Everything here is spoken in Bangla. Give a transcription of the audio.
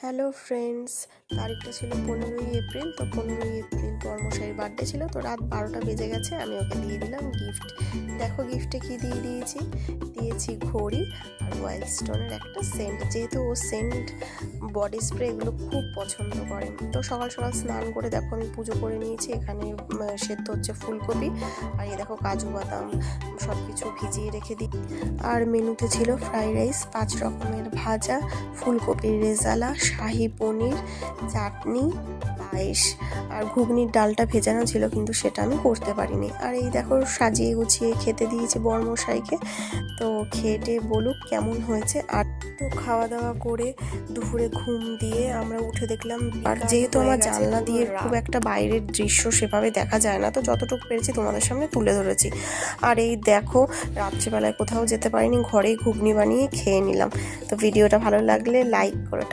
হ্যালো ফ্রেন্ডস, তারিখটা ছিল 15ই এপ্রিল। তো 15ই এপ্রিল বর্মশাইয়ের বার্থডে ছিল। তো রাত 12টা বেজে গেছে, আমি ওকে দিয়ে দিলাম গিফট। দেখো গিফটে কি দিয়েছি ঘড়ি আর ওয়াইল্ড স্টোনের একটা সেন্ট, যেহেতু ও সেন্ট, বডি স্প্রে এগুলো খুব পছন্দ করে। তো সকাল সকাল স্নান করে দেখো আমি পুজো করে নিয়েছি। এখানে সেদ্ধ হচ্ছে ফুলকপি, আর এই দেখো কাজু বাদাম সব কিছু ভিজিয়ে রেখে দিই। আর মেনুতে ছিল ফ্রাইড রাইস, 5 রকমের ভাজা, ফুলকপির রেজালা, শাহি পনির, চাটনি, পায়েস, আর ঘুগনির ডালটা ভেজানো ছিল কিন্তু সেটা আমি করতে পারিনি। আর এই দেখো সাজিয়ে গুছিয়ে খেতে দিয়েছি বরমশাইকে। তো খেটে বলুক কেমন হয়েছে। আর তো খাওয়া দাওয়া করে দুপুরে ঘুম দিয়ে আমরা উঠে দেখলাম, আর যেহেতু আমার জানলা দিয়ে খুব একটা বাইরের দৃশ্য সেভাবে দেখা যায় না, তো যতটুকু পেরেছি তোমাদের সামনে তুলে ধরেছি। আর এই দেখো রাত্রিবেলায় কোথাও যেতে পারিনি, ঘরেই ঘুগনি বানিয়ে খেয়ে নিলাম। তো ভিডিওটা ভালো লাগলে লাইক করো।